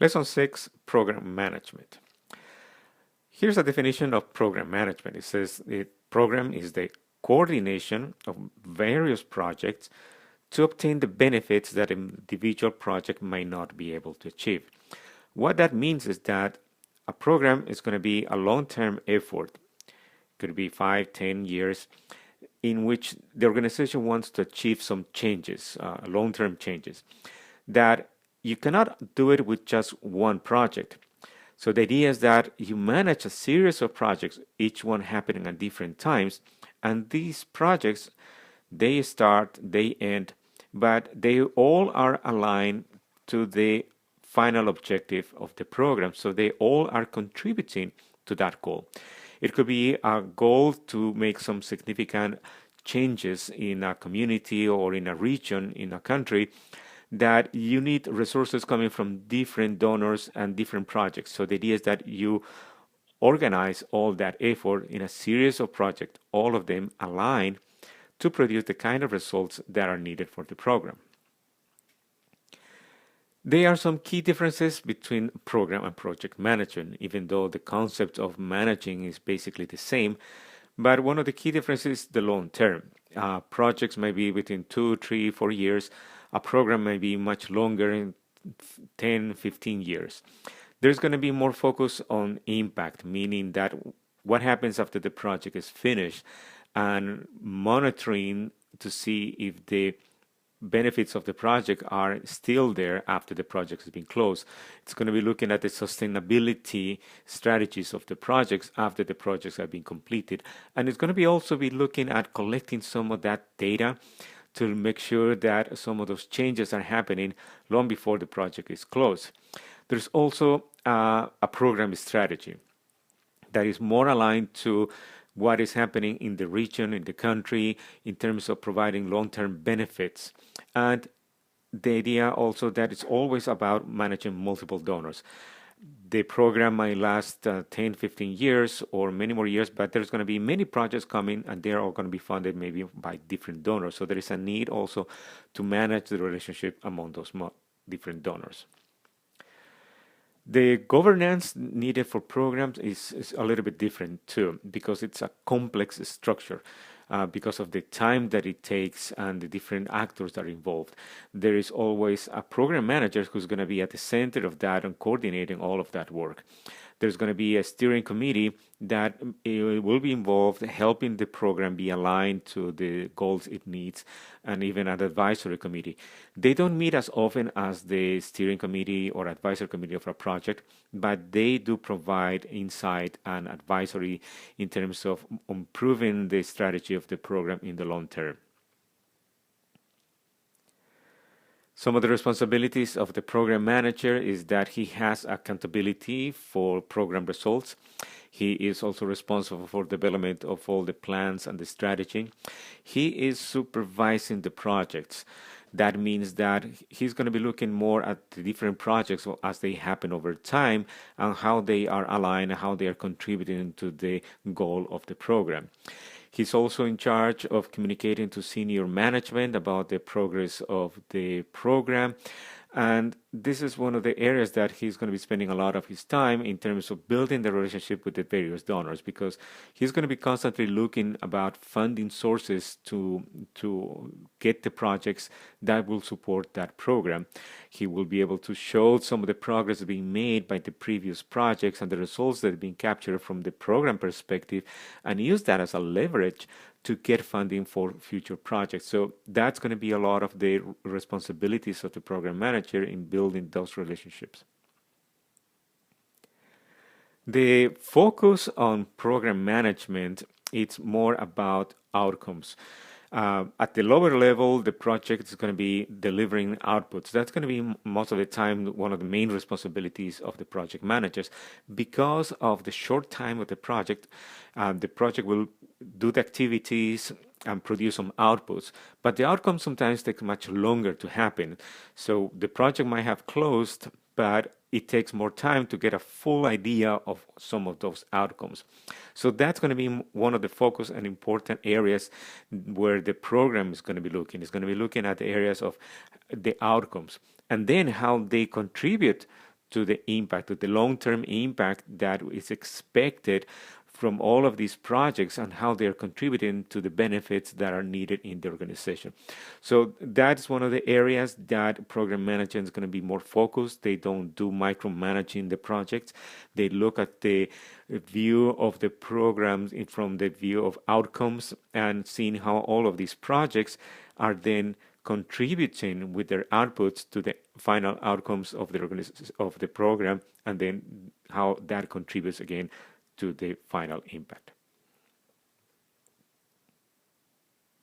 Lesson 6, Program Management. Here's a definition of program management. It says the program is the coordination of various projects to obtain the benefits that an individual project might not be able to achieve. What that means is that a program is going to be a long-term effort. It could be 5, 10 years, in which the organization wants to achieve some changes, long-term changes, that you cannot do it with just one project. So the idea is that you manage a series of projects, each one happening at different times, and these projects, they start, they end, but they all are aligned to the final objective of the program. So they all are contributing to that goal. It could be a goal to make some significant changes in a community or in a region, in a country, that you need resources coming from different donors and different projects. So the idea is that you organize all that effort in a series of projects, all of them aligned to produce the kind of results that are needed for the program. There are some key differences between program and project management, even though the concept of managing is basically the same. But one of the key differences is the long term. Projects may be within 2, 3, 4 years. A program may be much longer, in 10, 15 years. There's going to be more focus on impact, meaning that what happens after the project is finished and monitoring to see if the benefits of the project are still there after the project has been closed. It's going to be looking at the sustainability strategies of the projects after the projects have been completed. And it's going to be also be looking at collecting some of that data to make sure that some of those changes are happening long before the project is closed. There's also a program strategy that is more aligned to what is happening in the region, in the country, in terms of providing long-term benefits. And the idea also that it's always about managing multiple donors. The program might last 10, 15 years or many more years, but there's going to be many projects coming and they're all going to be funded maybe by different donors. So there is a need also to manage the relationship among those different donors. The governance needed for programs is a little bit different too, because it's a complex structure. Because of the time that it takes and the different actors that are involved. There is always a program manager who's going to be at the center of that and coordinating all of that work. There's going to be a steering committee that will be involved helping the program be aligned to the goals it needs, and even an advisory committee. They don't meet as often as the steering committee or advisory committee of a project, but they do provide insight and advisory in terms of improving the strategy of the program in the long term. Some of the responsibilities of the program manager is that he has accountability for program results. He is also responsible for development of all the plans and the strategy. He is supervising the projects. That means that he's going to be looking more at the different projects as they happen over time and how they are aligned, how they are contributing to the goal of the program. He's also in charge of communicating to senior management about the progress of the program. And this is one of the areas that he's going to be spending a lot of his time in terms of building the relationship with the various donors, because he's going to be constantly looking about funding sources to get the projects that will support that program. He will be able to show some of the progress being made by the previous projects and the results that have been captured from the program perspective, and use that as a leverage to get funding for future projects. So that's going to be a lot of the responsibilities of the program manager in building those relationships. The focus on program management, it's more about outcomes. At the lower level, the project is going to be delivering outputs. That's going to be most of the time one of the main responsibilities of the project managers. Because of the short time of the project will do the activities and produce some outputs, but the outcomes sometimes take much longer to happen. So the project might have closed, but it takes more time to get a full idea of some of those outcomes. So that's going to be one of the focus and important areas where the program is going to be looking. It's going to be looking at the areas of the outcomes and then how they contribute to the impact, to the long-term impact that is expected from all of these projects and how they're contributing to the benefits that are needed in the organization. So that's one of the areas that program management is going to be more focused. They don't do micromanaging the projects. They look at the view of the programs from the view of outcomes and seeing how all of these projects are then contributing with their outputs to the final outcomes of the program, and then how that contributes again to the final impact.